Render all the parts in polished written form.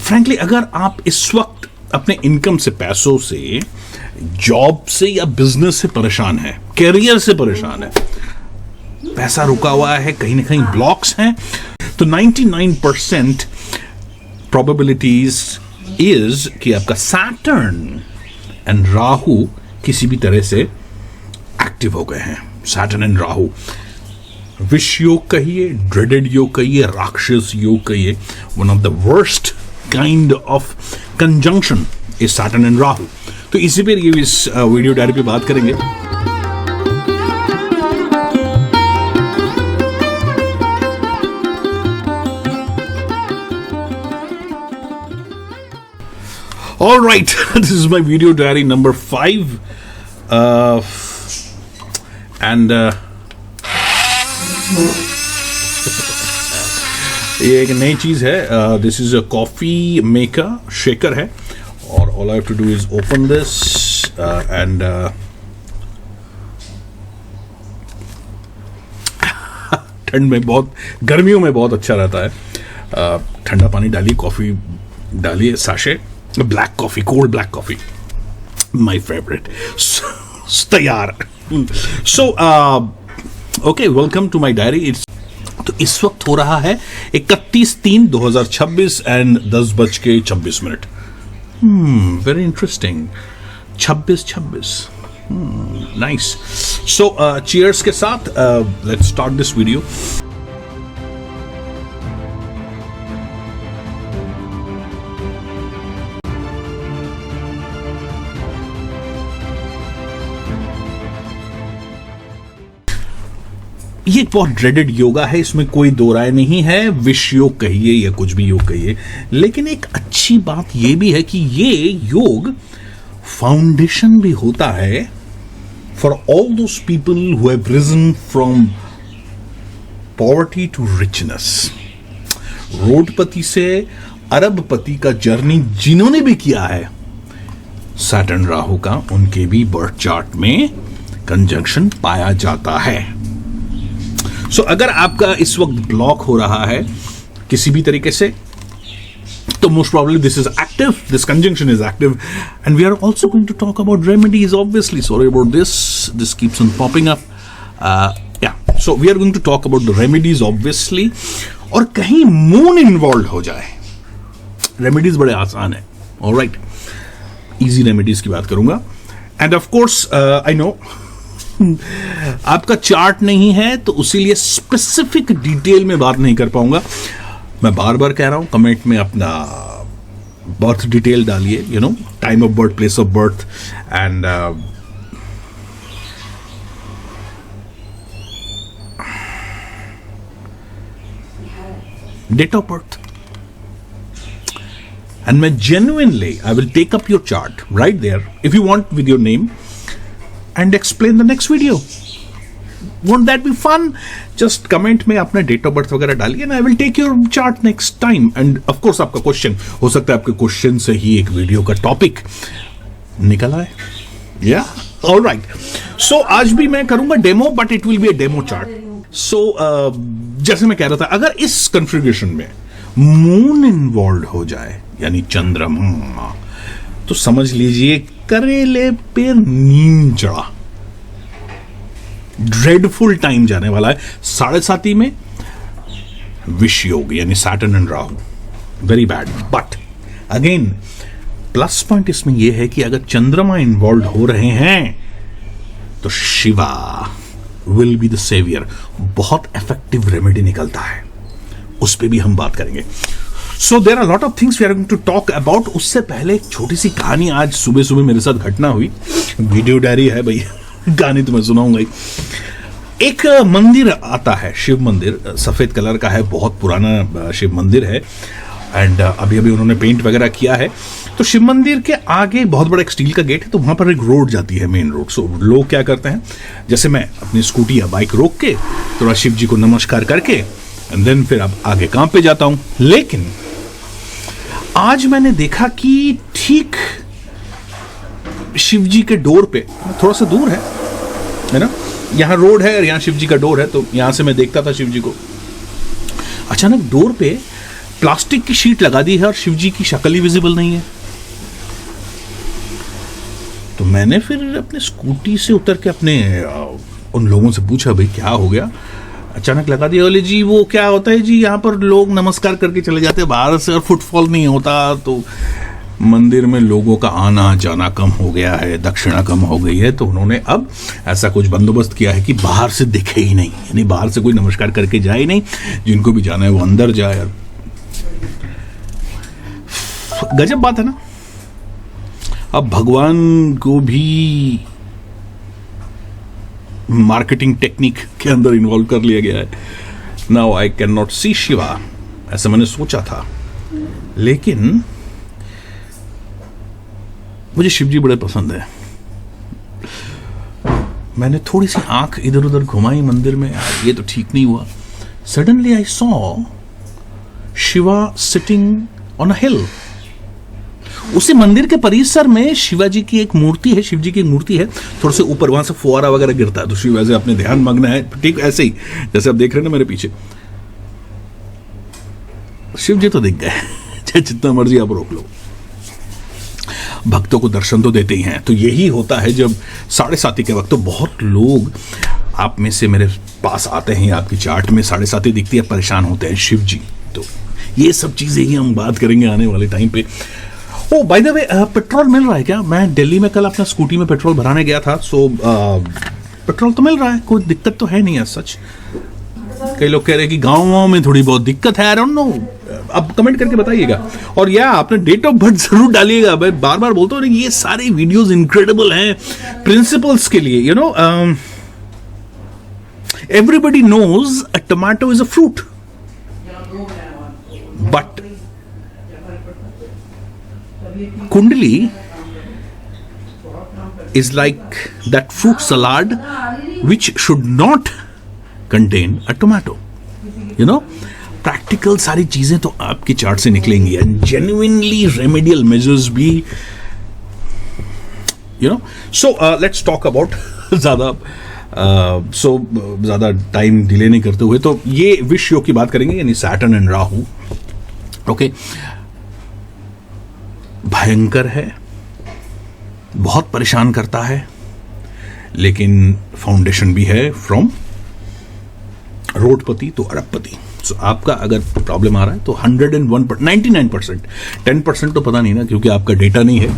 Frankly अगर आप इस वक्त अपने इनकम से, पैसों से, जॉब से या बिजनेस से परेशान है, कैरियर से परेशान है, पैसा रुका हुआ है, कहीं ना कहीं ब्लॉक्स हैं, तो 99% प्रोबेबिलिटीज इज कि आपका सैटर्न एंड राहु किसी भी तरह से एक्टिव हो गए हैं। सैटर्न एंड राहु विष योग कहिए, ड्रेडेड योग कहिए, राक्षस योग कहिए, one of the worst kind of conjunction is Saturn and Rahu. तो इसी पर ये इस वीडियो डायरी पे बात करेंगे। All right, this is my video diary number 5, and ये एक नई चीज है। This is a coffee maker, shaker है, और all I have to do is open this and ठंड में बहुत, गर्मियों में बहुत अच्छा रहता है। ठंडा पानी डालिए, कॉफी डालिए, sachet black coffee, cold black coffee, my favourite. तैयार। So okay, welcome to my diary. तो इस वक्त हो रहा है 31/3/2026 and 10:26 very interesting. 26 nice. So cheers के साथ लेट्स स्टार्ट दिस वीडियो। ये बहुत ड्रेडेड योगा है, इसमें कोई दो राय नहीं है। विष योग कहिए या कुछ भी योग कहिए, लेकिन एक अच्छी बात यह भी है कि ये योग फाउंडेशन भी होता है for all those people who have risen from poverty to richness. रोडपति से अरबपति का जर्नी जिन्होंने भी किया है, सैटर्न राहु का उनके भी बर्थ चार्ट में कंजंक्शन पाया जाता है। सो अगर आपका इस वक्त ब्लॉक हो रहा है किसी भी तरीके से, तो most probably this is active, this conjunction is active, and we are also going to talk about remedies. Obviously, sorry about this keeps on popping up. Yeah so we are going to talk about the remedies obviously. और कहीं moon involve हो जाए, remedies बड़े आसान है। Alright, easy remedies की बात करूंगा। End of course I know आपका चार्ट नहीं है, तो उसीलिए स्पेसिफिक डिटेल में बात नहीं कर पाऊंगा। मैं बार बार कह रहा हूं, कमेंट में अपना बर्थ डिटेल डालिए, you know, time of birth, place of birth, and date of birth. And मैं genuinely I will take up your chart right there if you want with your name and explain the next video. Won't that be fun? Just comment में अपना date of birth वगैरह डालिए and I will take your chart next time. And of course आपका question हो सकता है, आपके question से ही एक वीडियो का टॉपिक निकल आए। Yeah, all right. So आज भी मैं करूंगा demo, but it will be a demo chart. So जैसे मैं कह रहा था, अगर इस कॉन्फ़िगरेशन में मून इन्वॉल्व हो जाए, यानी चंद्रमा, तो समझ लीजिए करेले पे नींद चढ़ा, ड्रेडफुल टाइम जाने वाला है। 7:30 में विष योग यानी Saturn and Rahu, very bad. But again plus point इसमें यह है कि अगर चंद्रमा इन्वॉल्व हो रहे हैं, तो Shiva will be the saviour. बहुत इफेक्टिव रेमेडी निकलता है, उस पर भी हम बात करेंगे। So there are lot of things we are going to talk about. उससे पहले एक छोटी सी कहानी आज सुबह सुबह मेरे साथ घटना हुई। वीडियो डायरी है भैया, कहानी तो मैं सुनाऊंगा ही। एक मंदिर आता है, शिव मंदिर, सफेद कलर का है, बहुत पुराना शिव मंदिर है, एंड अभी अभी उन्होंने पेंट वगैरह किया है। तो शिव मंदिर के आगे बहुत बड़ा एक स्टील का गेट है, तो वहां पर एक रोड जाती है, मेन रोड। सो लोग क्या करते हैं, जैसे मैं अपनी स्कूटी या बाइक रोक के थोड़ा शिव जी को नमस्कार करके एंड देन फिर अब आगे काम पे जाता हूं। लेकिन आज मैंने देखा कि ठीक शिव जी के डोर पे, थोड़ा सा दूर है ना, यहां रोड है और यहां शिव जी का डोर है, तो यहां से मैं देखता था शिव जी को। अचानक डोर पे प्लास्टिक की शीट लगा दी है और शिव जी की शक्ल ही विजिबल नहीं है। तो मैंने फिर अपने स्कूटी से उतर के अपने उन लोगों से पूछा, भाई क्या हो गया, अचानक लगा दिया। बोले जी वो क्या होता है जी, यहाँ पर लोग नमस्कार करके चले जाते हैं बाहर से और फुटफॉल नहीं होता, तो मंदिर में लोगों का आना जाना कम हो गया है, दक्षिणा कम हो गई है, तो उन्होंने अब ऐसा कुछ बंदोबस्त किया है कि बाहर से दिखे ही नहीं, यानी बाहर से कोई नमस्कार करके जाए नहीं, जिनको भी जाना है वो अंदर जाए। गजब बात है ना। अब भगवान को भी मार्केटिंग टेक्निक के अंदर इन्वॉल्व कर लिया गया है। नाउ आई कैन नॉट सी शिवा, ऐसा मैंने सोचा था, लेकिन मुझे शिवजी बड़े पसंद है। मैंने थोड़ी सी आंख इधर उधर घुमाई मंदिर में, ये तो ठीक नहीं हुआ। Suddenly I saw Shiva sitting on a hill. उसी मंदिर के परिसर में शिवाजी की एक मूर्ति है, शिव जी की एक मूर्ति है, थोड़ा से ऊपर, वहां से फुआरा वगैरह गिरता है, तो शिव ऐसे अपने ध्यान मग्न है, ठीक ऐसे ही जैसे आप देख रहे हैं ना मेरे पीछे। शिव जी तो दिख गए, चाहे जितना मर्जी आप रोक लो, भक्तों को दर्शन तो देते ही हैं। तो यही होता है जब 7:30 के वक्त, तो बहुत लोग आप में से मेरे पास आते हैं, आपकी चार्ट में 7:30 दिखती है, परेशान होते हैं शिव जी। तो ये सब चीजें ही हम बात करेंगे आने वाले टाइम पे। ओ बाय द वे, पेट्रोल मिल रहा है क्या? मैं दिल्ली में कल अपना स्कूटी में पेट्रोल भराने गया था, सो पेट्रोल तो मिल रहा है, कोई दिक्कत तो है नहीं है सच। कई लोग कह रहे हैं कि गाँव में थोड़ी बहुत दिक्कत है, आई डोंट नो, अब कमेंट करके बताइएगा। और या आपने डेट ऑफ बर्थ जरूर डालिएगा। मैं बार बार बोलता हूँ ये सारे वीडियोस इनक्रेडिबल हैं प्रिंसिपल्स के लिए। You know, everybody knows a tomato is a fruit, but Kundali is like that fruit salad which should not contain a tomato. You know, practical सारी चीजें तो आपकी चार्ट से निकलेंगी, and genuinely remedial measures भी, you know. So let's talk about ज़्यादा time delay नहीं करते हुए, तो ये विष योग की बात करेंगे, यानी सैटर्न एंड राहु। ओके, भयंकर है, बहुत परेशान करता है, लेकिन फाउंडेशन भी है फ्रॉम रोडपति तो अरबपति। सो आपका अगर प्रॉब्लम आ रहा है तो 101%, 99%, 10% तो पता नहीं ना, क्योंकि आपका डेटा नहीं है।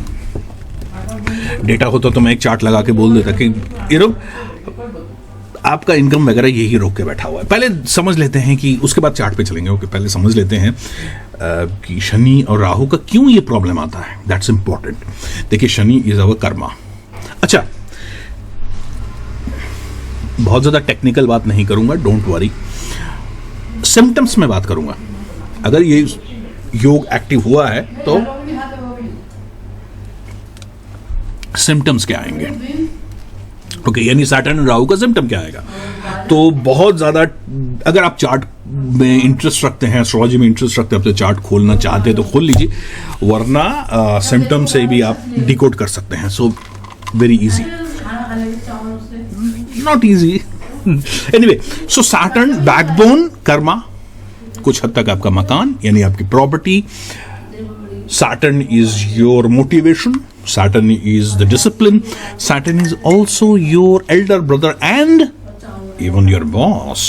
डेटा होता तो मैं एक चार्ट लगा के बोल देता कि यू नो आपका इनकम वगैरह यही रोक के बैठा हुआ है। पहले समझ लेते हैं कि, उसके बाद चार्ट पे चलेंगे। ओके, पहले समझ लेते हैं कि शनि और राहु का क्यों ये प्रॉब्लम आता है। That's important. देखिए, शनि इज अवर कर्मा। अच्छा, बहुत ज्यादा टेक्निकल बात नहीं करूंगा, डोंट वरी। सिम्टम्स में बात करूंगा। अगर ये योग एक्टिव हुआ है तो सिम्टम्स क्या आएंगे। ओके, यानी सैटर्न और राहु का सिम्टम क्या आएगा। तो बहुत ज्यादा, अगर आप चार्ट में इंटरेस्ट रखते हैं, एस्ट्रोलॉजी में इंटरेस्ट रखते हैं, अपने चार्ट खोलना चाहते हैं तो खोल लीजिए, वरना सिम्टम से भी आप डिकोड कर सकते हैं। So very easy, not easy. Anyway, so Saturn backbone, Karma, कुछ हद तक आपका मकान यानी आपकी property. Saturn is your motivation. Saturn is the discipline. Saturn is also your elder brother and even your boss.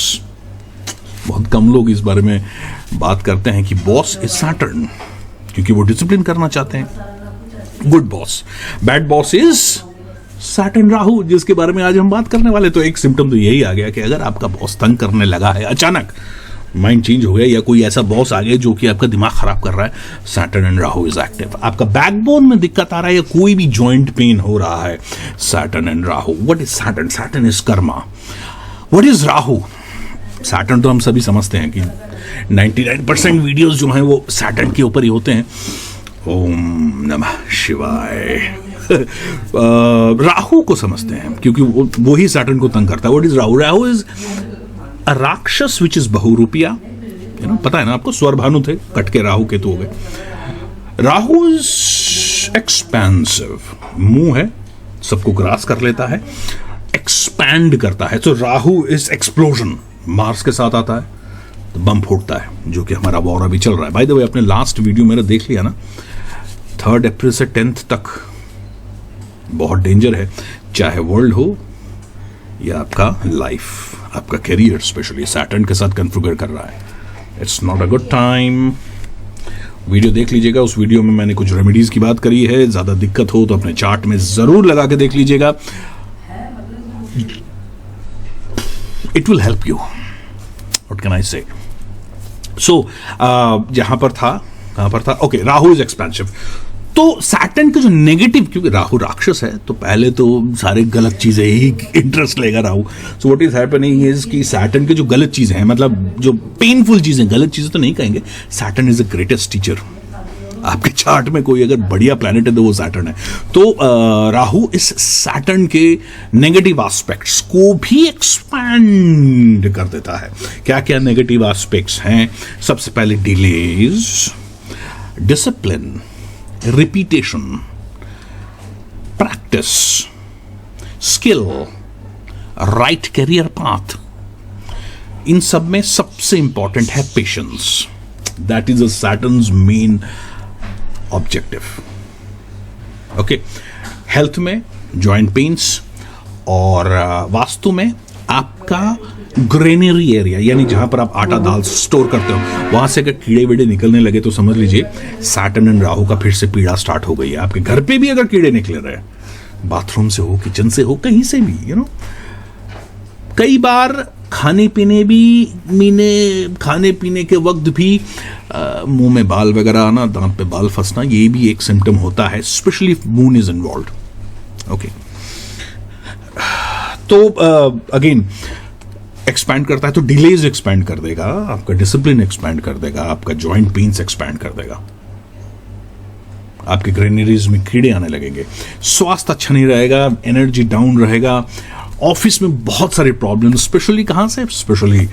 बहुत कम लोग इस बारे में बात करते हैं कि बॉस इज सैटर्न, क्योंकि वो डिसिप्लिन करना चाहते हैं। Good boss, bad boss is Saturn Rahu, जिसके बारे में आज हम बात करने वाले। तो एक सिम्टम तो यही आ गया कि अगर आपका बॉस तंग करने लगा है, अचानक माइंड चेंज हो गया, या कोई ऐसा बॉस आ गया जो कि आपका दिमाग खराब कर रहा है, Saturn and Rahu is active. आपका बैकबोन में दिक्कत आ रहा है या कोई भी जॉइंट पेन हो रहा है, Saturn and Rahu. What is Saturn? Saturn is Karma. What is Rahu? Saturn तो हम सभी समझते हैं कि 99% वीडियोस जो हैं वो सैटर्न के ऊपर ही होते हैं। ओम नमः शिवाय। राहु को समझते हैं क्योंकि वो ही सैटर्न को तंग करता है। What is Rahu? Rahu is a राक्षस विच इज बहुरूपिया। यू नो, पता है ना आपको, स्वर भानु थे, कट के राहु केतु हो गए। राहु इज एक्सपेंसिव, मुंह है, सबको ग्रास कर लेता है, एक्सपैंड करता है। तो राहु इज एक्सप्लोजन, मार्स के साथ आता है, तो बम फूटता है, जो कि हमारा वॉर अभी चल रहा है। बाय द वे, आपने लास्ट वीडियो मेरा देख लिया ना, 3 अप्रैल से 10 तक बहुत डेंजर है, चाहे वर्ल्ड हो या आपका लाइफ, आपका करियर, स्पेशली सैटर्न के साथ कन्फ्यूगर कर रहा है। It's not a good time. Video देख लीजिएगा, उस वीडियो में मैंने कुछ रेमेडीज की बात करी है। ज्यादा दिक्कत हो तो अपने चार्ट में जरूर लगा के देख लीजिएगा, it will help you. What can I से। सो जहां पर था, कहां पर था, ओके, राहु इज एक्सपेंसिव। तो सैटर्न के जो नेगेटिव, क्योंकि राहु राक्षस है तो पहले तो सारे गलत चीजें ही इंटरेस्ट लेगा Rahu. So what is happening is कि सैटर्न के जो गलत चीजें हैं, मतलब जो पेनफुल चीजें, गलत चीजें तो नहीं कहेंगे, Saturn is the greatest teacher. आपके चार्ट में कोई अगर बढ़िया प्लैनेट है तो वो सैटर्न है। तो राहु इस सैटर्न के नेगेटिव एस्पेक्ट्स को भी एक्सपैंड कर देता है। क्या क्या नेगेटिव एस्पेक्ट्स हैं? सबसे पहले delays, discipline, repetition, practice, skill, right career path. इन सब में सबसे इंपॉर्टेंट है patience. That is a Saturn's main objective. Okay, health में जॉइंट पेन्स, और वास्तु में आपका ग्रेनरी एरिया, यानी जहां पर आप आटा दाल स्टोर करते हो, वहां से अगर कीड़े वीड़े निकलने लगे तो समझ लीजिए सैटर्न एंड राहु का फिर से पीड़ा स्टार्ट हो गई है। आपके घर पे भी अगर कीड़े निकले रहे, बाथरूम से हो, किचन से हो, कहीं से भी, कई बार खाने पीने के वक्त भी मुंह में बाल वगैरह आना, दांत पे बाल फंसना, ये भी एक सिम्टम होता है, specially moon is involve. Okay, तो अगेन एक्सपैंड करता है तो डिलेज एक्सपैंड कर देगा, आपका डिसिप्लिन एक्सपैंड कर देगा, आपका जॉइंट पेन्स एक्सपैंड कर देगा, आपके ग्रेनरीज में कीड़े आने लगेंगे, स्वास्थ्य अच्छा नहीं रहेगा, एनर्जी डाउन रहेगा, ऑफिस में बहुत सारे प्रॉब्लम, स्पेशली कहां से? स्पेशली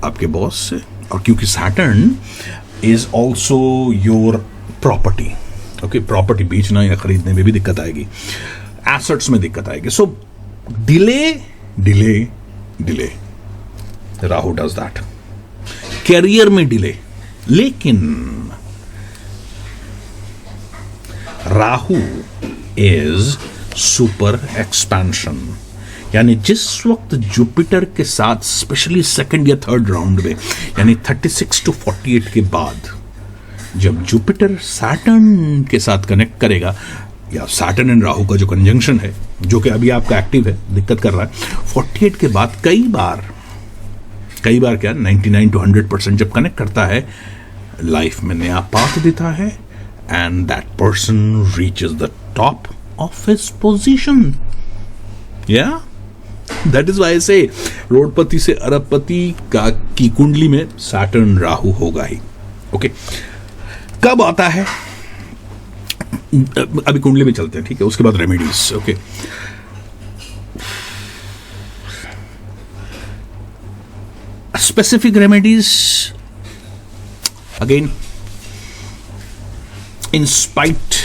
आपके बॉस से। और क्योंकि Saturn is also your property, okay, property बेचना या खरीदने में भी दिक्कत आएगी, एसेट्स में दिक्कत आएगी। So delay delay delay, Rahu does that. Career में डिले, लेकिन राहु इज सुपर एक्सपेंशन, यानी जिस वक्त जुपिटर के साथ, स्पेशली सेकंड या थर्ड राउंड में, यानी 36 to 48 के बाद, जब जुपिटर सैटर्न के साथ कनेक्ट करेगा, या सैटर्न एंड राहु का जो कंजंक्शन है, जो कि अभी आपका एक्टिव है, दिक्कत कर रहा है, 48 के बाद कई बार क्या 99 to 100% जब कनेक्ट करता है, लाइफ में नया पाथ देता है, and that person reaches the top of his position. या दैट इज व्हाई से रोडपति से अरबपति का की कुंडली में सैटर्न राहु होगा ही। ओके, कब आता है? अभी कुंडली में चलते हैं, ठीक है, उसके बाद remedies. Okay, specific remedies, again, in spite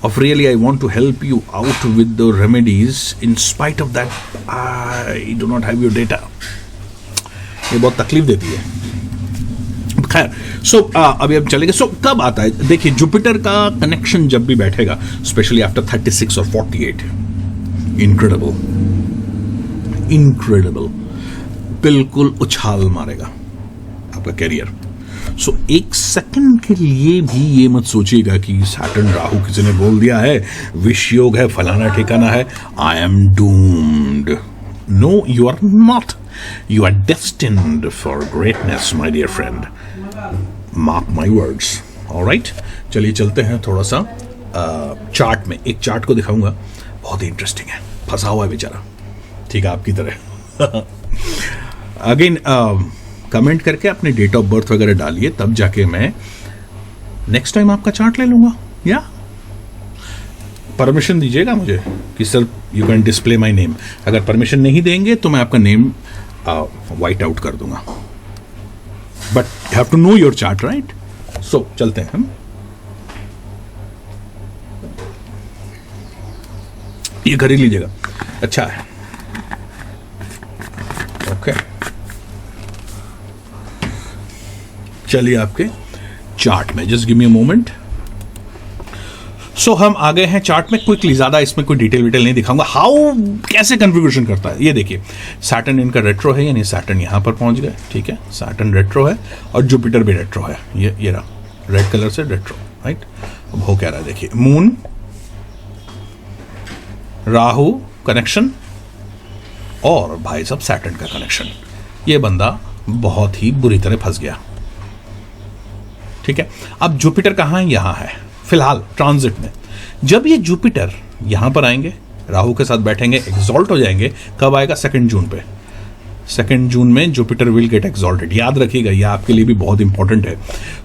of really I want to help you out with the remedies, in spite of that I do not have your data। ये बहुत तकलीफ देती है। खैर, सो अभी अब चलेंगे। सो कब आता है? देखिए, जुपिटर का कनेक्शन जब भी बैठेगा, स्पेशली आफ्टर 36 और 48, इनक्रेडिबल, बिल्कुल उछाल मारेगा आपका कैरियर। सो एक सेकंड के लिए भी ये मत सोचिएगा कि सैटर्न राहु किसी ने बोल दिया है, विष योग है, फलाना ठिकाना है, I am doomed. No, you are not, you are destined for greatness my dear friend, mark my words. Alright, चलिए चलते हैं थोड़ा सा चार्ट में। एक चार्ट को दिखाऊंगा, बहुत ही इंटरेस्टिंग है, फंसा हुआ है बेचारा, ठीक है, आपकी तरह। अगेन कमेंट करके अपने डेट ऑफ बर्थ वगैरह डालिए, तब जाके मैं नेक्स्ट टाइम आपका चार्ट ले लूंगा। या परमिशन दीजिएगा मुझे कि sir you can display my name. अगर परमिशन नहीं देंगे तो मैं आपका नेम वाइट आउट कर दूंगा, but you have to know your chart, right? So चलते हैं हम। ये खरीद लीजिएगा, अच्छा है। चलिए आपके चार्ट में, just give me a moment. So हम आ गए हैं चार्ट में क्विकली, ज्यादा इसमें कोई डिटेल विटेल नहीं दिखाऊंगा। हाउ कैसे कन्फिगरेशन करता है ये देखिए। सैटर्न इनका रेट्रो है, यानी सैटर्न यहां पर पहुंच गए, ठीक है, सैटर्न रेट्रो है और जुपिटर भी रेट्रो है। ये रहा रेड कलर से रेट्रो, राइट। अब हो क्या रहा है देखिए, मून राहु कनेक्शन और भाई साहब सैटर्न का कनेक्शन। ये बंदा बहुत ही बुरी तरह फंस गया, ठीक है। अब जुपिटर कहां है? यहां है फिलहाल ट्रांजिट में। जब ये जुपिटर यहां पर आएंगे, राहु के साथ बैठेंगे, एग्जॉल्ट हो जाएंगे। कब आएगा? 2 जून पे। 2 जून में जुपिटर विल गेट एग्जॉल्टेड। याद रखिएगा, यह आपके लिए भी बहुत इंपॉर्टेंट है।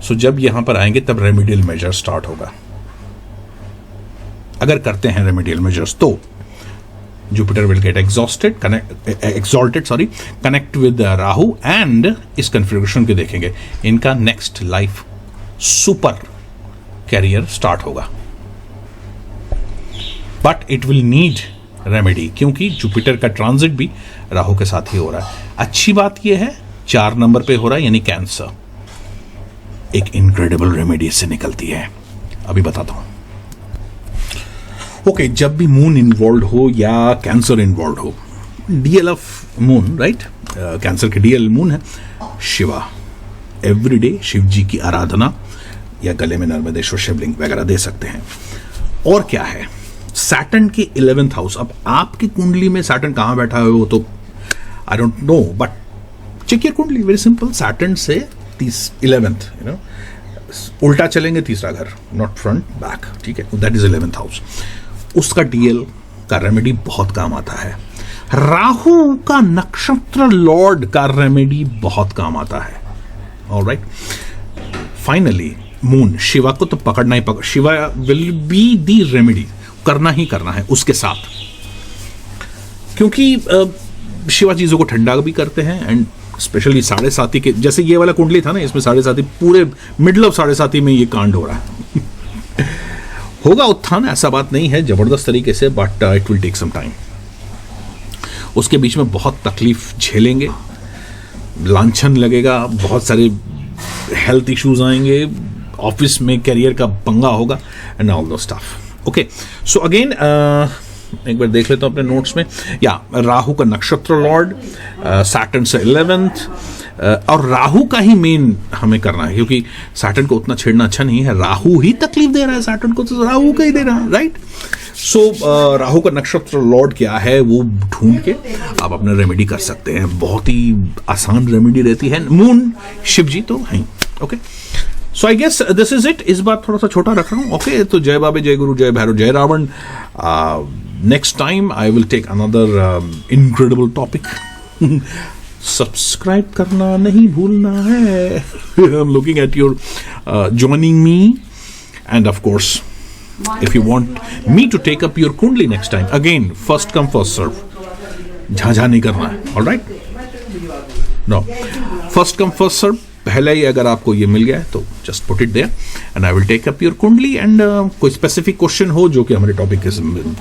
सो जब यहां पर आएंगे तब रेमेडियल मेजर स्टार्ट होगा। अगर करते हैं रेमेडियल मेजर्स तो Jupiter will get exalted, connect with Rahu and इस कन्फिगरेशन के देखेंगे इनका next life super career start होगा। But it will need remedy, क्योंकि जुपिटर का ट्रांजिट भी राहु के साथ ही हो रहा है। अच्छी बात यह है 4 नंबर पे हो रहा है, यानी कैंसर। एक इनक्रेडिबल रेमेडी से निकलती है, अभी बताता हूं। ओके, जब भी मून इन्वॉल्व हो या कैंसर इन्वॉल्व हो, DL of moon, right, cancer के डीएल मून है शिवा। एवरीडे शिव जी की आराधना या गले में नर्मदेश्वर शिवलिंग वगैरह दे सकते हैं। और क्या है, सैटर्न के 11th हाउस। अब आपकी कुंडली में सैटर्न कहां बैठा है वो तो I don't know, but check your kundali, very simple. Saturn से 11th, उल्टा चलेंगे, तीसरा घर, नॉट फ्रंट बैक, ठीक है, दैट इज 11th हाउस। उसका डीएल का रेमेडी बहुत काम आता है। राहु का नक्षत्र लॉर्ड का रेमेडी बहुत काम आता है। ऑलराइट, फाइनली मून शिवा को तो पकड़ना ही Shiva will be the remedy, करना ही करना है उसके साथ, क्योंकि शिवा चीजों को ठंडा भी करते हैं। एंड स्पेशली 7.5 के, जैसे ये वाला कुंडली था ना, इसमें 7.5 पूरे मिडल ऑफ 7.5 में ये कांड हो रहा है। होगा उत्थान, ऐसा बात नहीं है, जबरदस्त तरीके से, but it will take some time. उसके बीच में बहुत तकलीफ झेलेंगे, लांछन लगेगा, बहुत सारे हेल्थ इश्यूज आएंगे, ऑफिस में कैरियर का पंगा होगा एंड ऑल दो स्टफ। ओके, सो अगेन एक बार देख लेता हूं अपने नोट्स में। या राहु का नक्षत्र लॉर्ड, सैटर्न से 11th, और राहु का ही मेन हमें करना है, क्योंकि सैटर्न को उतना छेड़ना अच्छा नहीं है। राहु ही तकलीफ दे रहा है सैटर्न को, तो राहु का ही दे रहा है, राइट। सो राहु का नक्षत्र लॉर्ड क्या है वो ढूंढ के आप अपना रेमेडी कर सकते हैं। बहुत ही आसान रेमेडी रहती है। मून शिव जी तो हैं। Okay, so I guess this is it. इस बार थोड़ा सा छोटा रख रहा हूं। ओके, तो जय बाबे, जय गुरु, जय भैरव, जय Ravan. Next time I will take another incredible topic. Subscribe करना नहीं भूलना है। I am looking at your joining me, and of course if you want me to take up your kundli next time, again first come first serve, Jhajha नहीं करना है। all right, no, first come first serve। पहले ही अगर आपको ये मिल गया है तो just put it there and I will take up your kundali. And कोई स्पेसिफिक क्वेश्चन हो जो कि हमारे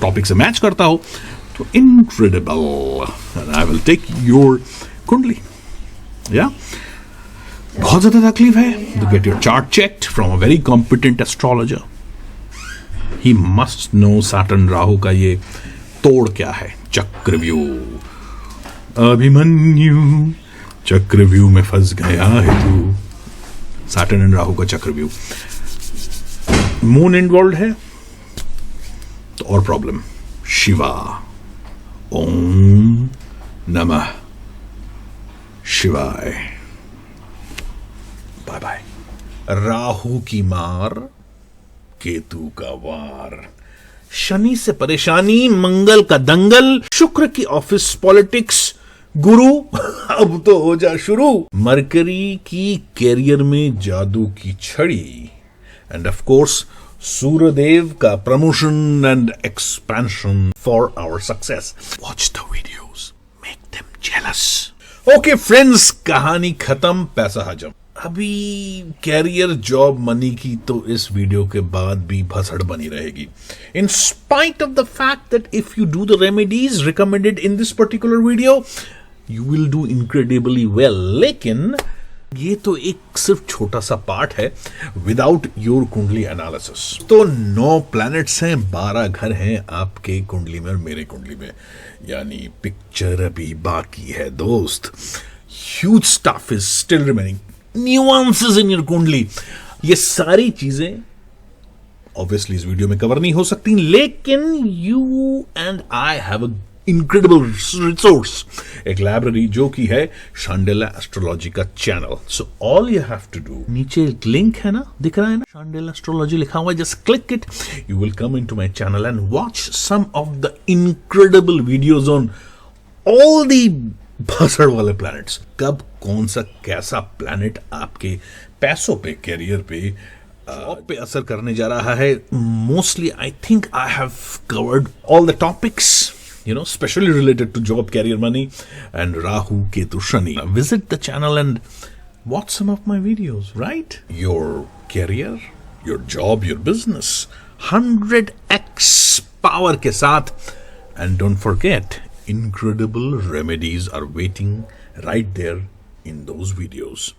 टॉपिक से मैच करता हो तो incredible, and I will take your kundali. या बहुत ज्यादा तकलीफ है to get your chart checked from a very competent astrologer. He must know Saturn Rahu का ये तोड़ क्या है। चक्रव्यूह, अभिमन्यु चक्रव्यूह में फंस गया है तू। Saturn एंड राहु का चक्रव्यूह। मून इन्वॉल्व है तो और प्रॉब्लम। शिवा, ओम नमः शिवाय। Bye bye. राहु की मार, केतु का वार, शनि से परेशानी, मंगल का दंगल, शुक्र की ऑफिस पॉलिटिक्स, गुरु अब तो हो जा शुरू, मरकरी की कैरियर में जादू की छड़ी, एंड ऑफ कोर्स सूर्यदेव का promotion and expansion for our success. Watch the videos, make them jealous. Okay friends, कहानी खत्म, पैसा हजम। अभी कैरियर, जॉब, मनी की तो इस वीडियो के बाद भी भसड़ बनी रहेगी। In spite of the fact that if you do the remedies recommended in this particular video, you will do incredibly well. लेकिन ये तो एक सिर्फ छोटा सा पार्ट है विदाउट योर कुंडली एनालिसिस। तो 9 प्लैनेट्स हैं, 12 घर हैं आपके कुंडली में और मेरे कुंडली में, यानी पिक्चर अभी बाकी है दोस्त। Huge stuff is still remaining, nuances in your कुंडली। ये सारी चीजें ऑब्वियसली इस वीडियो में कवर नहीं हो सकती, लेकिन you and I have a incredible resource, एक लाइब्रेरी जो कि है शांडिल्य एस्ट्रोलॉजी का channel. So all you have to do, नीचे एक लिंक है ना, दिख रहा है ना, शांडिल्य एस्ट्रोलॉजी लिखा हुआ है, just click it, you will come into my channel and watch some of the incredible videos on all the भाषण वाले प्लैनेट्स। कब कौन सा कैसा प्लैनेट आपके पैसों पे, कैरियर पे, जॉब पे असर करने जा रहा है। Mostly I think I have covered all the topics, especially related to job, career, money, and Rahu, Ketu, Shani. Visit the channel and watch some of my videos, right? Your career, your job, your business, 100x power ke saath. And don't forget, incredible remedies are waiting right there in those videos.